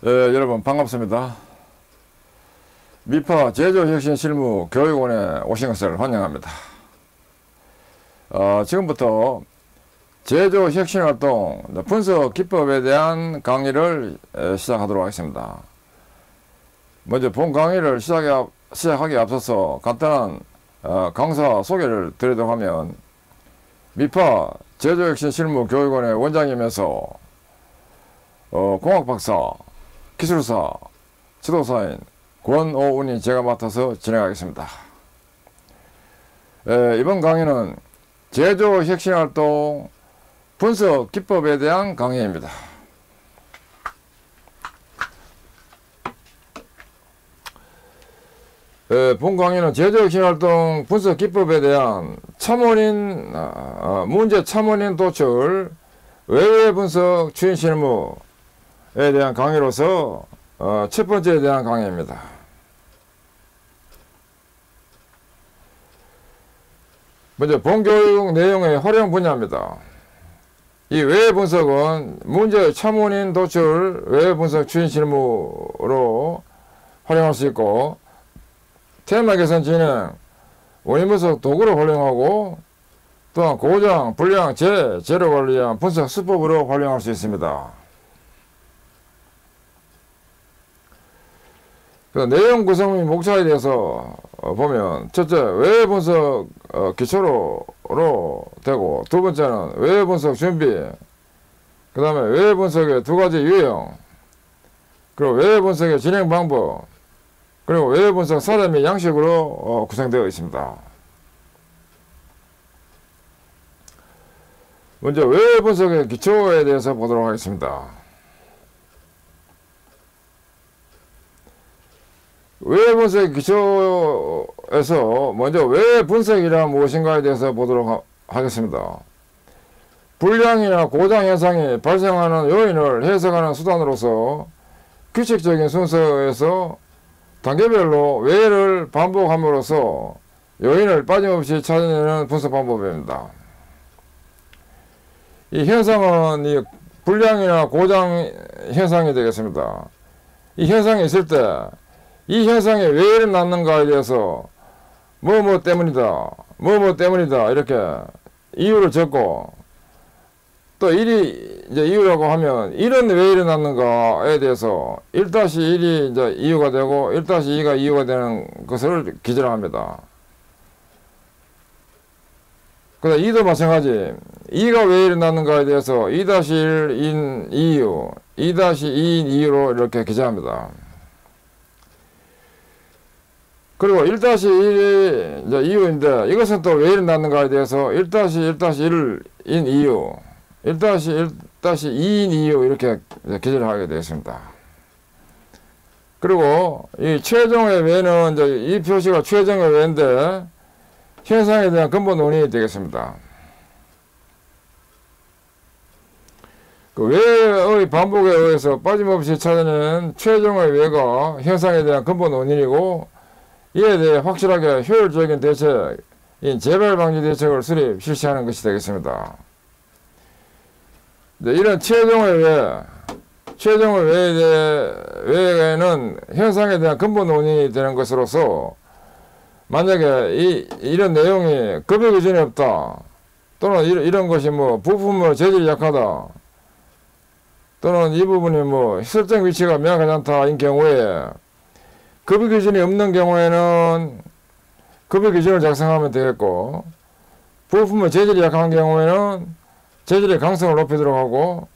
여러분 반갑습니다. 미파 제조혁신실무 교육원에 오신 것을 환영합니다. 지금부터 제조혁신활동 분석 기법에 대한 강의를 시작하도록 하겠습니다. 먼저 본 강의를 시작하기에 앞서서 간단한 강사 소개를 드리도록 하면, 미파 제조혁신실무 교육원의 원장이면서 공학박사, 기술사, 지도사인 권오운이 제가 맡아서 진행하겠습니다. 이번 강의는 제조혁신활동 분석 기법에 대한 강의입니다. 본 강의는 제조혁신활동 분석 기법에 대한 문제 참원인 도출, 외외 분석 추진 실무에 대한 강의로서 첫 번째에 대한 강의입니다. 먼저 본교육 내용의 활용 분야입니다. 이 외외 분석은 문제 참원인 도출, 외외 분석 추진 실무로 활용할 수 있고, 테마 개선 진행, 원인 분석 도구로 활용하고, 또한 고장, 불량, 재료 관리한 분석 수법으로 활용할 수 있습니다. 내용 구성 및 목차에 대해서 보면, 첫째, 외외 분석 기초로 되고, 두 번째는 외외 분석 준비, 그 다음에 외외 분석의 두 가지 유형, 그리고 외외 분석의 진행 방법, 그리고 외외 분석 사례 및 양식으로 구성되어 있습니다. 먼저 외외 분석의 기초에 대해서 보도록 하겠습니다. 외외 분석의 기초에서 먼저 외외 분석이란 무엇인가에 대해서 보도록 하겠습니다. 불량이나 고장 현상이 발생하는 요인을 해석하는 수단으로서 규칙적인 순서에서 단계별로 외외를 반복함으로써 요인을 빠짐없이 찾아내는 분석 방법입니다. 이 현상은 이 불량이나 고장 현상이 되겠습니다. 이 현상이 있을 때 이 현상이 왜 일어났는가에 대해서 뭐뭐 때문이다 이렇게 이유를 적고, 또 이제 이유라고 하면 이런 왜 일어났는가에 대해서 1-1이 이제 이유가 되고 1-2가 이유가 되는 것을 기재를 합니다. 그다음 2도 마찬가지, 2가 왜 일어났는가에 대해서 2-1인 이유, 2-2인 이유로 이렇게 기재합니다. 그리고 1-1이 이제 이유인데, 이것은 또 왜 일어났는가에 대해서 1-1-1인 이유, 1-1-2인 이유 이렇게 기재를 하게 되었습니다. 그리고 이 최종의 왜는 이제 이 표시가 최종의 왜인데 현상에 대한 근본 원인이 되겠습니다. 그 왜의 반복에 의해서 빠짐없이 찾아내는 최종의 왜가 현상에 대한 근본 원인이고, 이에 대해 확실하게 효율적인 대책인 재발 방지 대책을 실시하는 것이 되겠습니다. 이런 최종의 왜에는 현상에 대한 근본 원인이 되는 것으로서, 만약에 이런 내용이 급여 기준이 없다, 또는 이런 것이 부품의 재질이 약하다, 또는 이 부분이 설정 위치가 명확하지 않다인 경우에, 급여 기준이 없는 경우에는 급여 기준을 작성하면 되겠고, 부품의 재질이 약한 경우에는 재질의 강성을 높이도록 하고,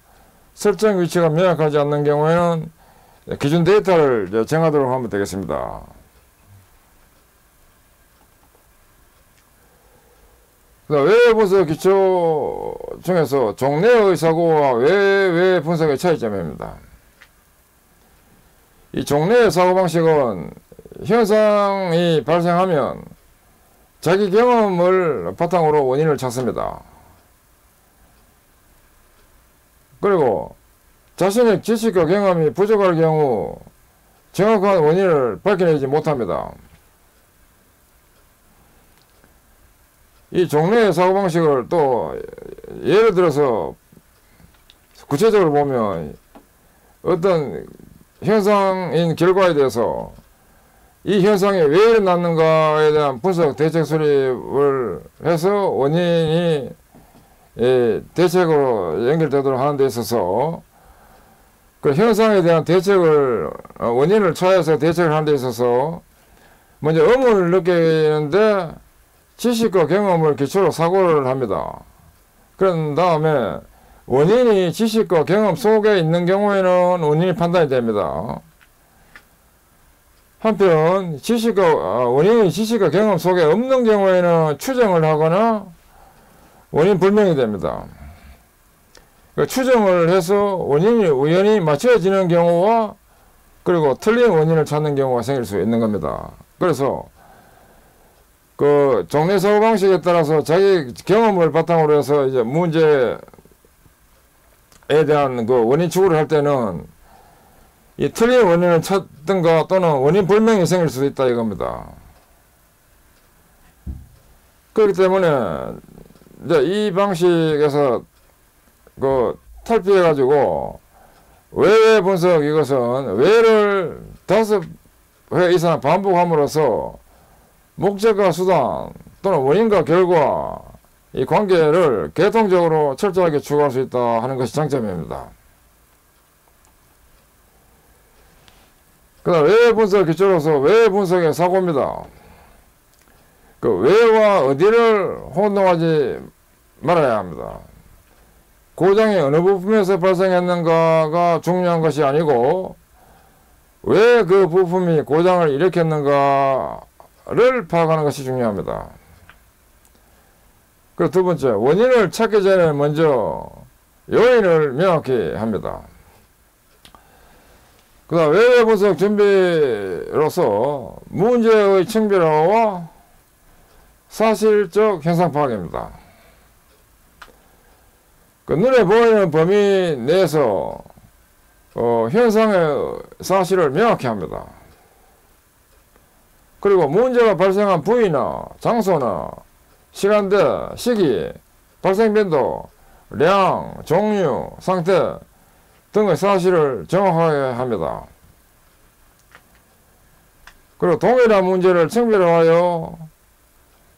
설정 위치가 명확하지 않는 경우에는 기준 데이터를 정하도록 하면 되겠습니다. 외외 분석 기초 중에서 종래의 사고와 외외 분석의 차이점입니다. 이 종래의 사고방식은 현상이 발생하면 자기 경험을 바탕으로 원인을 찾습니다. 그리고 자신의 지식과 경험이 부족할 경우 정확한 원인을 밝혀내지 못합니다. 이 종래의 사고방식을 또 예를 들어서 구체적으로 보면, 어떤 현상인 결과에 대해서 이 현상이 왜 일어났는가에 대한 분석 대책 수립을 해서 원인이 대책으로 연결되도록 하는 데 있어서 그 현상에 대한 대책을 원인을 찾아서 대책을 하는 데 있어서 먼저 의문을 느끼는데 지식과 경험을 기초로 사고를 합니다. 그런 다음에 원인이 지식과 경험 속에 있는 경우에는 원인이 판단이 됩니다. 한편 원인이 지식과 경험 속에 없는 경우에는 추정을 하거나 원인 불명이 됩니다. 추정을 해서 원인이 우연히 맞춰지는 경우와 그리고 틀린 원인을 찾는 경우가 생길 수 있는 겁니다. 그래서 그 종래 사고 방식에 따라서 자기 경험을 바탕으로 해서 이제 문제에 대한 그 원인 추구를 할 때는 이 틀린 원인을 찾든가 또는 원인 불명이 생길 수도 있다 이겁니다. 그렇기 때문에 이제 이 방식에서 그 탈피해 가지고 외회 분석 이것은 외를 5회 이상 반복함으로써 목적과 수단 또는 원인과 결과 이 관계를 계통적으로 철저하게 추구할 수 있다 하는 것이 장점입니다. 그 다음 외회 분석 기초로서 외회 분석의 사고입니다. 그 외와 어디를 혼동하지 말아야 합니다. 고장이 어느 부품에서 발생했는가가 중요한 것이 아니고 왜 그 부품이 고장을 일으켰는가를 파악하는 것이 중요합니다. 그리고 두 번째, 원인을 찾기 전에 먼저 요인을 명확히 합니다. 그 다음 외회 분석 준비로서 문제의 층별화와 사실적 현상 파악입니다. 그 눈에 보이는 범위 내에서 현상의 사실을 명확히 합니다. 그리고 문제가 발생한 부위나 장소나 시간대, 시기, 발생 빈도, 량, 종류, 상태 등의 사실을 정확하게 합니다. 그리고 동일한 문제를 층별화하여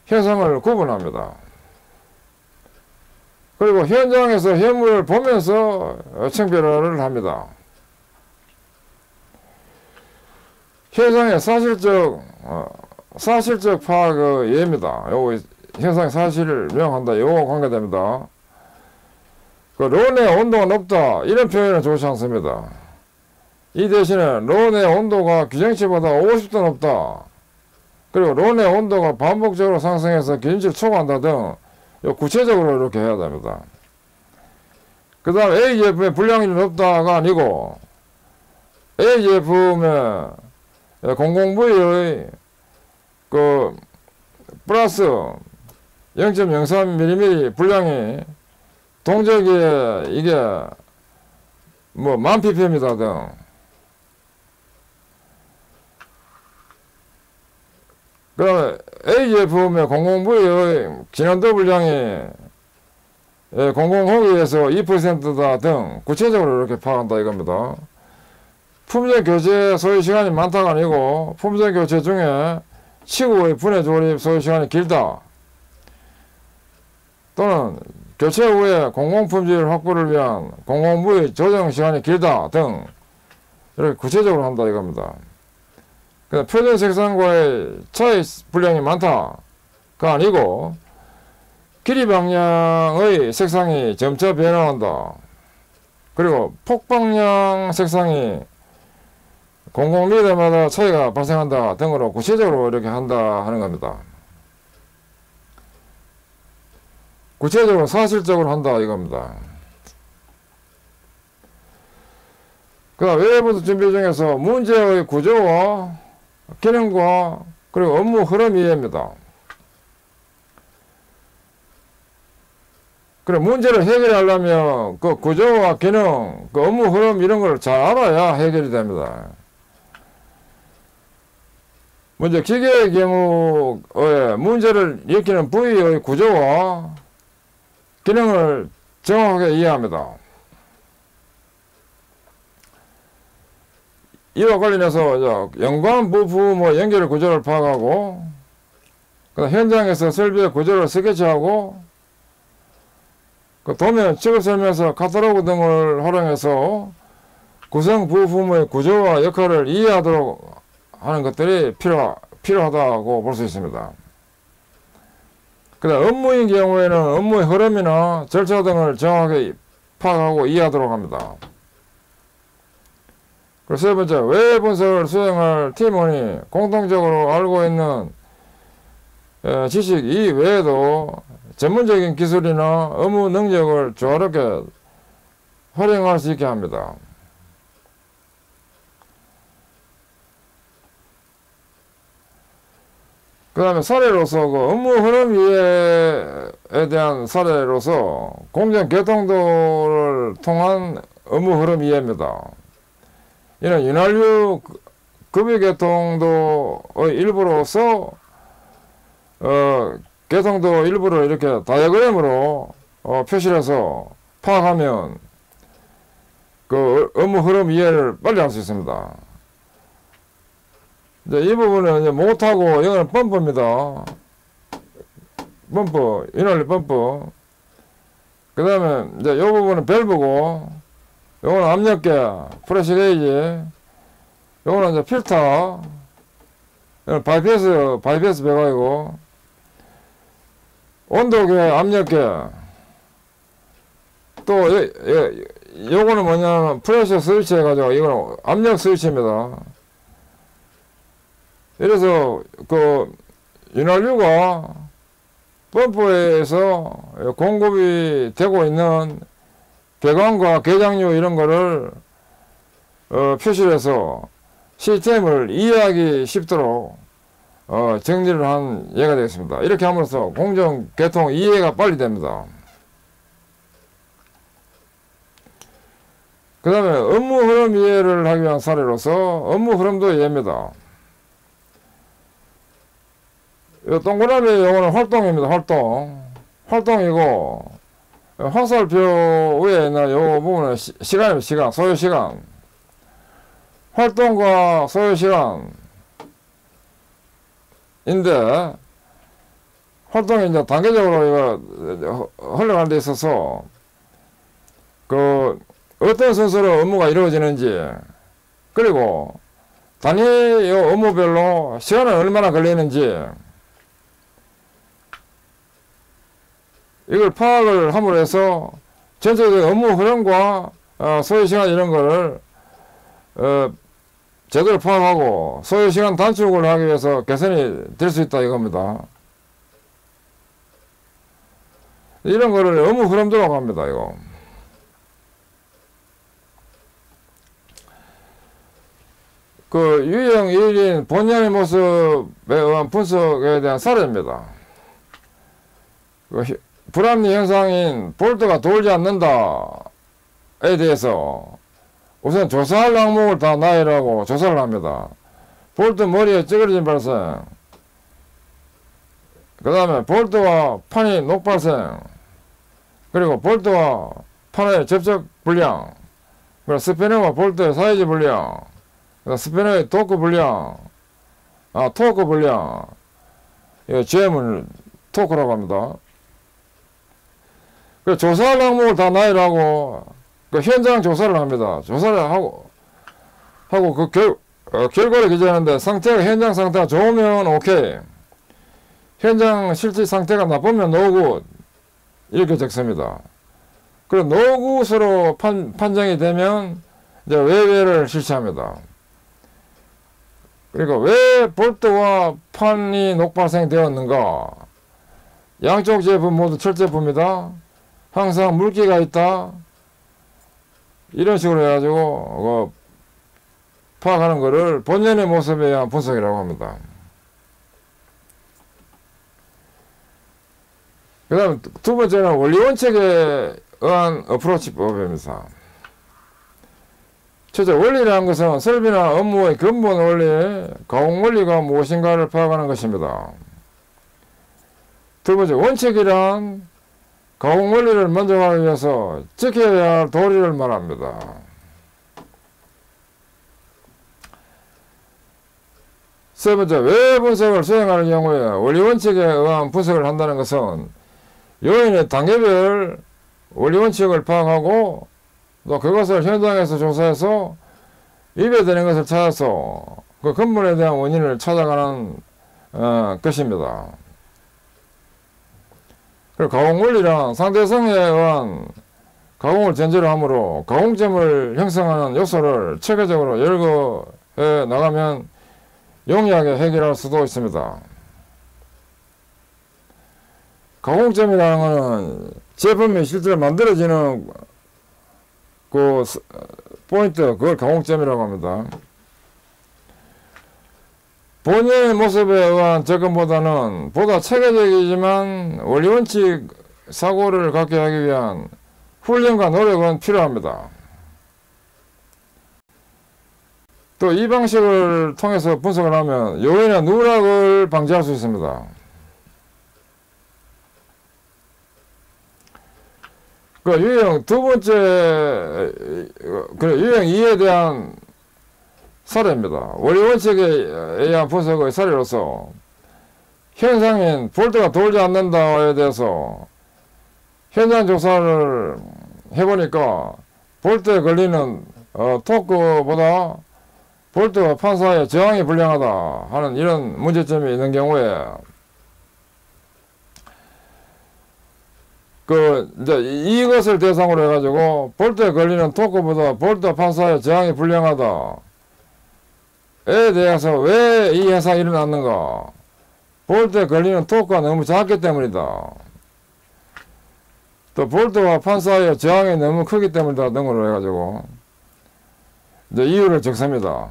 현상을 구분합니다. 그리고 현장에서 현물을 보면서 층별화를 합니다. 현상의 사실적 파악의 예입니다. 요거 현상의 사실을 명확한다. 요거 관계됩니다. 그 론의 온도가 높다 이런 표현은 좋지 않습니다. 이 대신에 론의 온도가 규정치보다 50도 높다. 그리고 론의 온도가 반복적으로 상승해서 기준치를 초과한다 등 구체적으로 이렇게 해야 됩니다. 그 다음 A 제품의 불량이 높다가 아니고 A 제품의 공공부위의 그 플러스 0.03mm 불량이 동적에 이게 뭐 1000ppm이다 등 그 다음에 A 제품의 공공부위의 진원도 불량이 공공호기에서 2%다 등 구체적으로 이렇게 파악한다 이겁니다. 품질 교체 소요시간이 많다가 아니고 품질 교체 중에 치구의 분해 조립 소요시간이 길다 또는 교체 후에 공공품질 확보를 위한 공공부의 조정시간이 길다 등 이렇게 구체적으로 한다 이겁니다. 표준 색상과의 차이 분량이 많다가 아니고 길이 방향의 색상이 점차 변화한다. 그리고 폭방향 색상이 공공미터마다 차이가 발생한다 등으로 구체적으로 이렇게 한다 하는 겁니다. 구체적으로 사실적으로 한다 이겁니다. 그 다음 외부분석 준비 중에서 문제의 구조와 기능과 그리고 업무 흐름 이해입니다. 그래 문제를 해결하려면 그 구조와 기능, 그 업무 흐름 이런 걸 잘 알아야 해결이 됩니다. 먼저 기계의 경우에 문제를 일으키는 부위의 구조와 기능을 정확하게 이해합니다. 이와 관련해서 연관 부품의 연결 구조를 파악하고, 그다음 현장에서 설비의 구조를 스케치하고, 그 도면, 취급 설명서, 카탈로그 등을 활용해서 구성 부품의 구조와 역할을 이해하도록 하는 것들이 필요하다고 볼 수 있습니다. 그다음 업무인 경우에는 업무의 흐름이나 절차 등을 정확하게 파악하고 이해하도록 합니다. 그리고 세 번째, 외 분석을 수행할 팀원이 공통적으로 알고 있는 지식 이외에도 전문적인 기술이나 업무 능력을 조화롭게 활용할 수 있게 합니다. 그 다음에 사례로서 그 업무 흐름 이해에 대한 사례로서 공정 개통도를 통한 업무 흐름 이해입니다. 이는 윤활유 급유 개통도의 일부로서 개통도 일부를 이렇게 다이어그램으로 표시를 해서 파악하면 그 업무 흐름 이해를 빨리 할 수 있습니다. 이제 이 부분은 이제 못하고 이거는 펌프입니다. 펌프, 윤활유 펌프. 그 다음에 이제 이 부분은 밸브고, 요거는 압력계, 프레시 게이지, 요거는 이제 필터, 이건 바이패스 배관이고, 온도계, 압력계, 또 요거는 뭐냐면 프레셔 스위치 해가지고 이거는 압력 스위치입니다. 이래서 그 윤활유가 펌프에서 공급이 되고 있는 배관과 계장류 이런 거를 표시를 해서 시스템을 이해하기 쉽도록 정리를 한 예가 되겠습니다. 이렇게 함으로써 공정 개통 이해가 빨리 됩니다. 그 다음에 업무 흐름 이해를 하기 위한 사례로서 업무 흐름도 이해입니다. 이 동그라미 요거는 활동입니다. 활동이고, 화살표 위에 있는 요 부분은 시간입니다. 소요 시간. 활동과 소요 시간인데, 활동이 이제 단계적으로 이거 흘러가는 데 있어서, 어떤 순서로 업무가 이루어지는지, 그리고 단위 업무별로 시간은 얼마나 걸리는지, 이걸 파악을 함으로 해서 전체적인 업무 흐름과 소요시간 이런 거를 제대로 파악하고 소요시간 단축을 하기 위해서 개선이 될 수 있다 이겁니다. 이런 거를 업무 흐름도라고 합니다. 이거. 그 유형 1인 본연의 모습에 의한 분석에 대한 사례입니다. 불합리 현상인 볼트가 돌지 않는다에 대해서 우선 조사할 항목을 다 나열하고 조사를 합니다. 볼트 머리에 찌그러진 발생, 그 다음에 볼트와 판이 녹발생, 그리고 볼트와 판의 접촉 불량, 그리고 스패너와 볼트의 사이즈 불량, 스패너의 토크 불량, 토크 불량, 이 GM을 토크라고 합니다. 그 조사할 항목을 다 나열하고 그 현장 조사를 합니다. 조사를 하고 그 결과를 기재하는데 상태가 현장 상태가 좋으면 오케이, 현장 실제 상태가 나쁘면 노굿 이렇게 적습니다. 그리고 노굿으로 판정이 되면 이제 외배를 실시합니다. 그러니까 왜 볼트와 판이 녹발생되었는가? 양쪽 제품 모두 철제품이다. 항상 물기가 있다. 이런 식으로 해가지고 파악하는 것을 본연의 모습에 의한 분석이라고 합니다. 그 다음 두 번째는 원리원칙에 의한 어프로치법입니다. 첫째, 원리라는 것은 설비나 업무의 근본 원리, 가공 원리가 무엇인가를 파악하는 것입니다. 두 번째, 원칙이란 가공 원리를 만족하기 위해서 지켜야 할 도리를 말합니다. 세 번째, 외 분석을 수행하는 경우에 원리 원칙에 의한 분석을 한다는 것은 요인의 단계별 원리 원칙을 파악하고 또 그것을 현장에서 조사해서 입에되는 것을 찾아서 그 근본에 대한 원인을 찾아가는 것입니다. 그리고 가공원리란 상대성에 의한 가공을 전제로 하므로 가공점을 형성하는 요소를 체계적으로 열거해 나가면 용이하게 해결할 수도 있습니다. 가공점이라는 것은 제품이 실제로 만들어지는 그 포인트, 그걸 가공점이라고 합니다. 본인의 모습에 의한 접근보다는 보다 체계적이지만 원리원칙 사고를 갖게 하기 위한 훈련과 노력은 필요합니다. 또 이 방식을 통해서 분석을 하면 요인의 누락을 방지할 수 있습니다. 그 유형 두 번째, 유형 2에 대한 사례입니다. 원리 원칙에 의한 분석의 사례로서 현상인 볼트가 돌지 않는다에 대해서 현장 조사를 해보니까 볼트에 걸리는 토크보다 볼트와 판 사이에 저항이 불량하다 하는 이런 문제점이 있는 경우에 이제 이것을 대상으로 해가지고 볼트에 걸리는 토크보다 볼트와 판 사이에 저항이 불량하다 에 대해서 왜 이 현상이 일어났는가? 볼트에 걸리는 토크가 너무 작기 때문이다. 또 볼트와 판 사이의 저항이 너무 크기 때문이다 등으로 해가지고 이제 이유를 적습니다.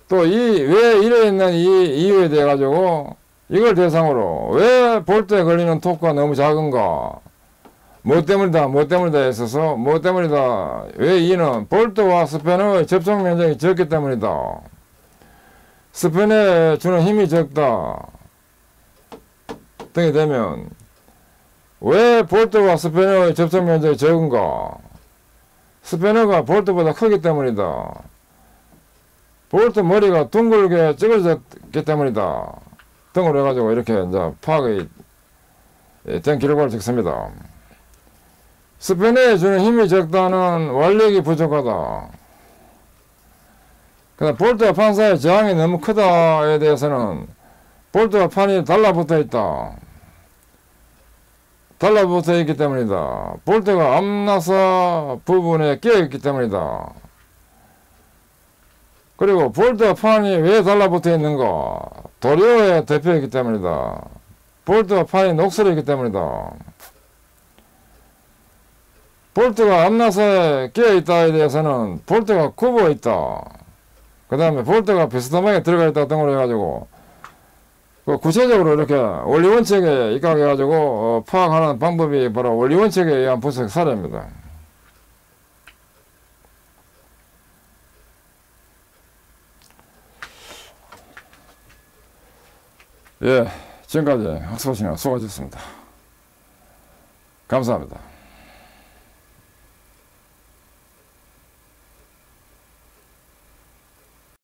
또 왜 이래 있는 이 이유에 대해 가지고 이걸 대상으로 왜 볼트에 걸리는 토크가 너무 작은가? 뭐 때문이다 했어서 뭐 때문이다. 왜 이는 볼트와 스패너의 접촉 면적이 적기 때문이다. 스패너에 주는 힘이 적다 등이 되면 왜 볼트와 스패너의 접촉 면적이 적은가? 스패너가 볼트보다 크기 때문이다. 볼트 머리가 둥글게 찌그러졌기 때문이다 등으로 해가지고 이렇게 이제 파악이 된 기록을 적습니다. 스패너에 주는 힘이 적다는 완력이 부족하다. 그다음 볼트와 판 사이의 저항이 너무 크다에 대해서는 볼트와 판이 달라붙어 있다. 달라붙어 있기 때문이다. 볼트가 앞나사 부분에 끼어 있기 때문이다. 그리고 볼트와 판이 왜 달라붙어 있는가? 도료의 대표이기 때문이다. 볼트와 판이 녹슬어 있기 때문이다. 볼트가 앞나사에 끼어 있다에 대해서는 볼트가 굽어 있다. 그 다음에 볼트가 비스듬하게 들어가 있다 등으로 해가지고 구체적으로 이렇게 원리원칙에 입각해가지고 파악하는 방법이 바로 원리원칙에 의한 분석 사례입니다. 예, 지금까지 학습하시느라 수고하셨습니다. 감사합니다.